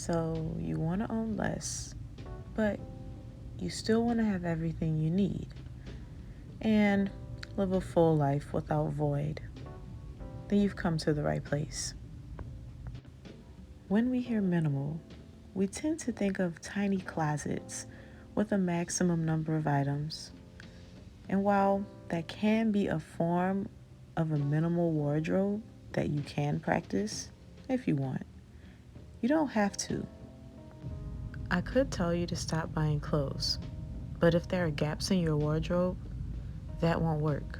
So you want to own less, but you still want to have everything you need and live a full life without void. Then you've come to the right place. When we hear minimal, we tend to think of tiny closets with a maximum number of items. And while that can be a form of a minimal wardrobe that you can practice if you want, you don't have to. I could tell you to stop buying clothes, but if there are gaps in your wardrobe, that won't work.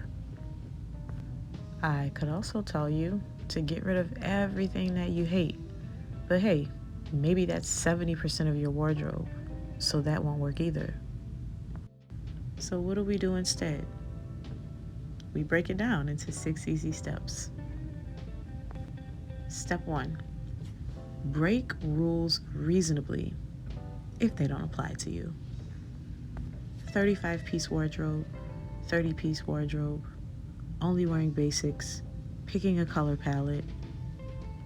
I could also tell you to get rid of everything that you hate, but hey, maybe that's 70% of your wardrobe, so that won't work either. So, what do we do instead? We break it down into 6 easy steps. Step 1: break rules reasonably if they don't apply to you. 35-piece wardrobe, 30-piece wardrobe, only wearing basics, picking a color palette.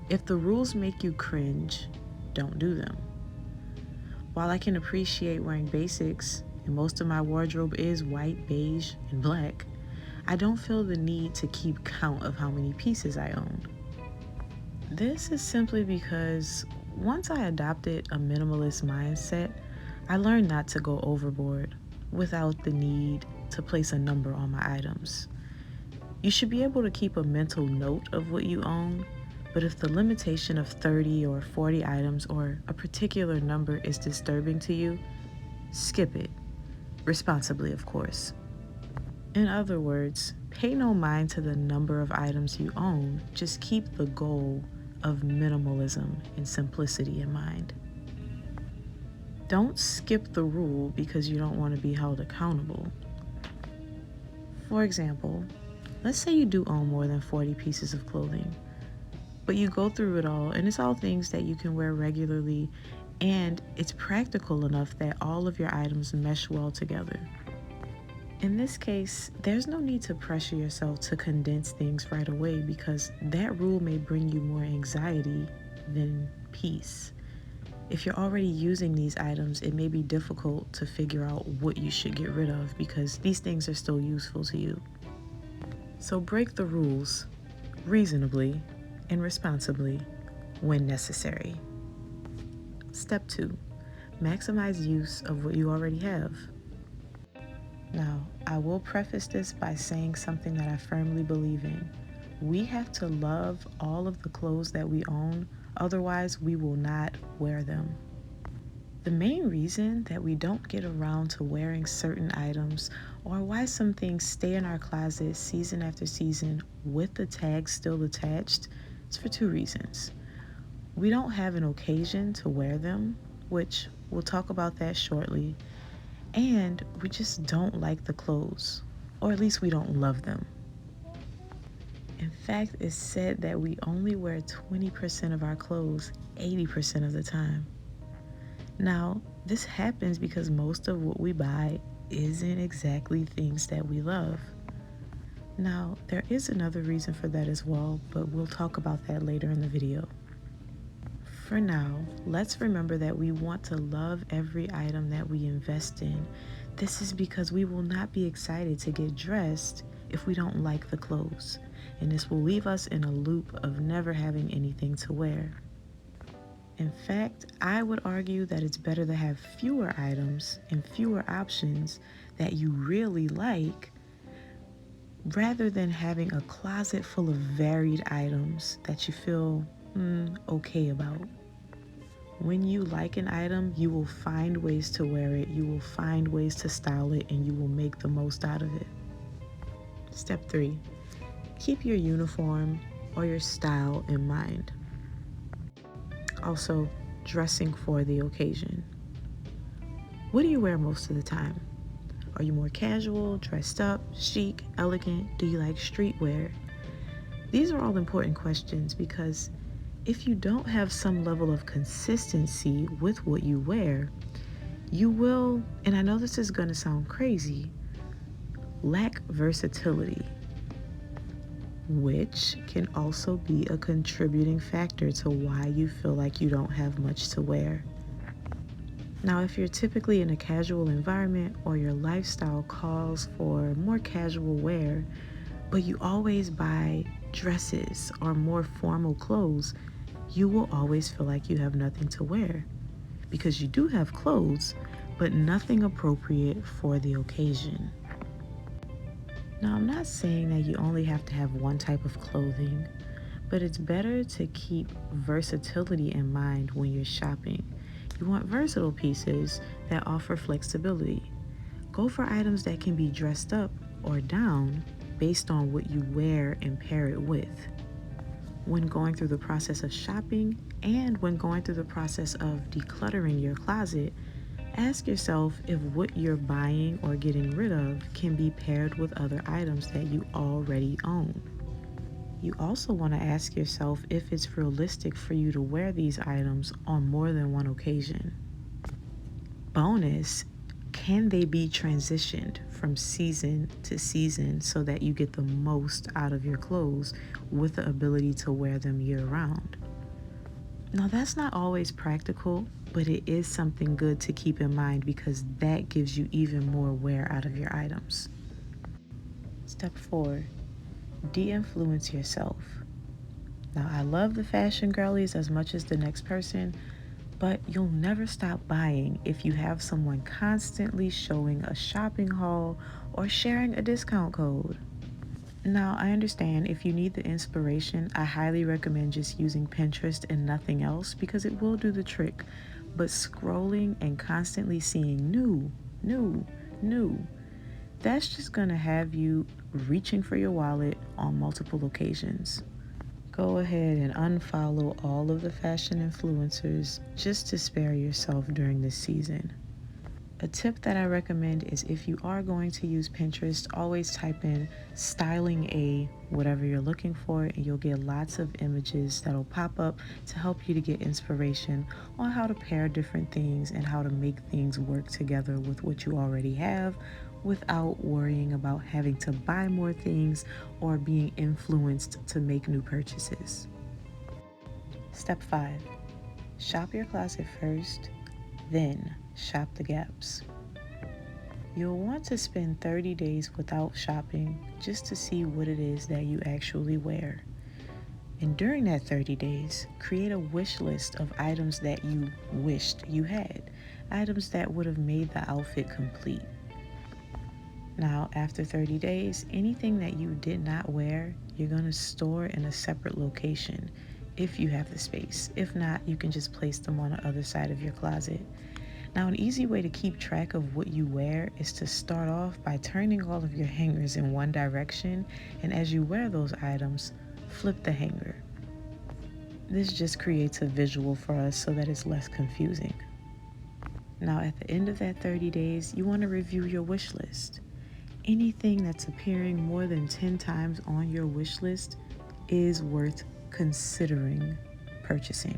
If the rules make you cringe, don't do them. While I can appreciate wearing basics, and most of my wardrobe is white, beige, and black, I don't feel the need to keep count of how many pieces I own. This is simply because once I adopted a minimalist mindset, I learned not to go overboard without the need to place a number on my items. You should be able to keep a mental note of what you own, but if the limitation of 30 or 40 items or a particular number is disturbing to you, skip it. Responsibly, of course. In other words, pay no mind to the number of items you own, just keep the goal of minimalism and simplicity in mind. Don't skip the rule because you don't want to be held accountable. For example, let's say you do own more than 40 pieces of clothing, but you go through it all and it's all things that you can wear regularly and it's practical enough that all of your items mesh well together. In this case, there's no need to pressure yourself to condense things right away because that rule may bring you more anxiety than peace. If you're already using these items, it may be difficult to figure out what you should get rid of because these things are still useful to you. So break the rules reasonably and responsibly when necessary. Step 2: maximize use of what you already have. Now, I will preface this by saying something that I firmly believe in. We have to love all of the clothes that we own, otherwise we will not wear them. The main reason that we don't get around to wearing certain items or why some things stay in our closet season after season with the tag still attached is for 2 reasons. We don't have an occasion to wear them, which we'll talk about that shortly, and we just don't like the clothes, or at least we don't love them. In fact, it's said that we only wear 20% of our clothes 80% of the time. Now, this happens because most of what we buy isn't exactly things that we love. Now, there is another reason for that as well, but we'll talk about that later in the video. For now, let's remember that we want to love every item that we invest in. This is because we will not be excited to get dressed if we don't like the clothes, and this will leave us in a loop of never having anything to wear. In fact, I would argue that it's better to have fewer items and fewer options that you really like rather than having a closet full of varied items that you feel okay about. When you like an item, you will find ways to wear it, you will find ways to style it, and you will make the most out of it. Step 3: keep your uniform or your style in mind. Also, dressing for the occasion. What do you wear most of the time? Are you more casual, dressed up, chic, elegant? Do you like streetwear? These are all important questions because if you don't have some level of consistency with what you wear, you will, and I know this is going to sound crazy, lack versatility. which can also be a contributing factor to why you feel like you don't have much to wear. Now, if you're typically in a casual environment or your lifestyle calls for more casual wear, but you always buy dresses or more formal clothes, you will always feel like you have nothing to wear because you do have clothes, but nothing appropriate for the occasion. Now, I'm not saying that you only have to have one type of clothing, but it's better to keep versatility in mind when you're shopping. You want versatile pieces that offer flexibility. Go for items that can be dressed up or down based on what you wear and pair it with. When going through the process of shopping and when going through the process of decluttering your closet, ask yourself if what you're buying or getting rid of can be paired with other items that you already own. You also want to ask yourself if it's realistic for you to wear these items on more than one occasion. Bonus, can they be transitioned from season to season so that you get the most out of your clothes with the ability to wear them year round? Now, that's not always practical, but it is something good to keep in mind because that gives you even more wear out of your items. Step 4, de-influence yourself. Now, I love the fashion girlies as much as the next person, but you'll never stop buying if you have someone constantly showing a shopping haul or sharing a discount code. Now, I understand if you need the inspiration, I highly recommend just using Pinterest and nothing else because it will do the trick. But scrolling and constantly seeing new, that's just gonna have you reaching for your wallet on multiple occasions. Go ahead and unfollow all of the fashion influencers just to spare yourself during this season. A tip that I recommend is if you are going to use Pinterest, always type in styling a whatever you're looking for, and you'll get lots of images that'll pop up to help you to get inspiration on how to pair different things and how to make things work together with what you already have without worrying about having to buy more things or being influenced to make new purchases. Step 5, shop your closet first, then shop the gaps. You'll want to spend 30 days without shopping just to see what it is that you actually wear. And during that 30 days, create a wish list of items that you wished you had, items that would have made the outfit complete. Now, after 30 days, anything that you did not wear, you're going to store in a separate location if you have the space. If not, you can just place them on the other side of your closet. Now, an easy way to keep track of what you wear is to start off by turning all of your hangers in one direction, and as you wear those items, flip the hanger. This just creates a visual for us so that it's less confusing. Now, at the end of that 30 days, you want to review your wish list. Anything that's appearing more than 10 times on your wish list is worth considering purchasing.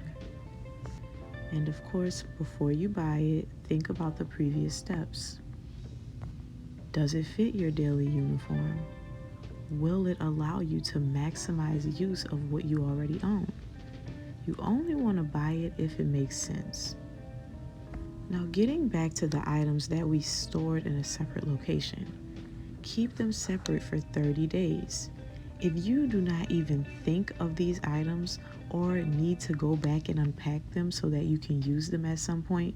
And of course, before you buy it, think about the previous steps. Does it fit your daily uniform? Will it allow you to maximize use of what you already own? You only want to buy it if it makes sense. Now, getting back to the items that we stored in a separate location, keep them separate for 30 days. If you do not even think of these items or need to go back and unpack them so that you can use them at some point,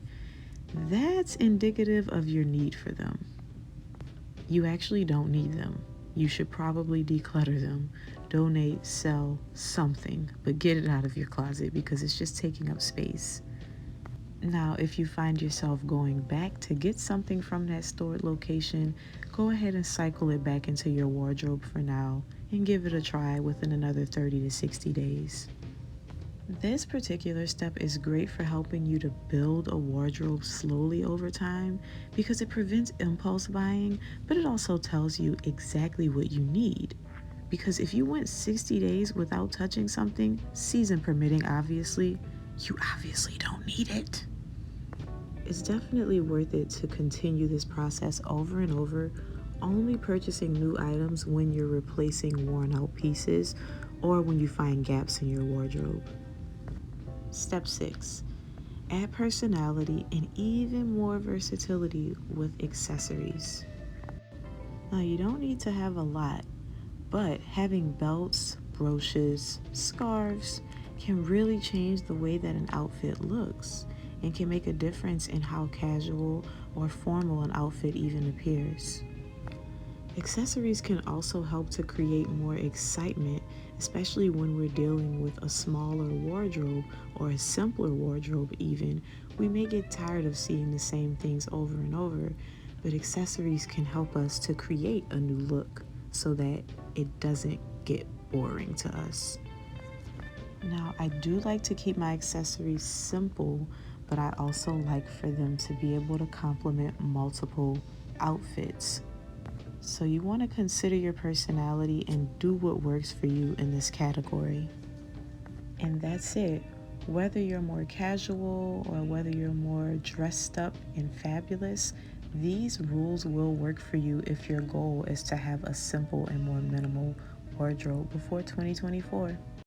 that's indicative of your need for them. You actually don't need them. You should probably declutter them, donate, sell, something, but get it out of your closet because it's just taking up space. Now, if you find yourself going back to get something from that stored location, go ahead and cycle it back into your wardrobe for now and give it a try within another 30 to 60 days. This particular step is great for helping you to build a wardrobe slowly over time because it prevents impulse buying, but it also tells you exactly what you need. Because if you went 60 days without touching something, season permitting obviously, you obviously don't need it. It's definitely worth it to continue this process over and over only purchasing new items when you're replacing worn out pieces or when you find gaps in your wardrobe. Step 6. Add personality and even more versatility with accessories. Now, you don't need to have a lot, but having belts, brooches, scarves can really change the way that an outfit looks and can make a difference in how casual or formal an outfit even appears. Accessories can also help to create more excitement, especially when we're dealing with a smaller wardrobe or a simpler wardrobe, even. We may get tired of seeing the same things over and over, but accessories can help us to create a new look so that it doesn't get boring to us. Now, I do like to keep my accessories simple, but I also like for them to be able to complement multiple outfits. So you want to consider your personality and do what works for you in this category. And that's it. Whether you're more casual or whether you're more dressed up and fabulous, these rules will work for you if your goal is to have a simple and more minimal wardrobe before 2024.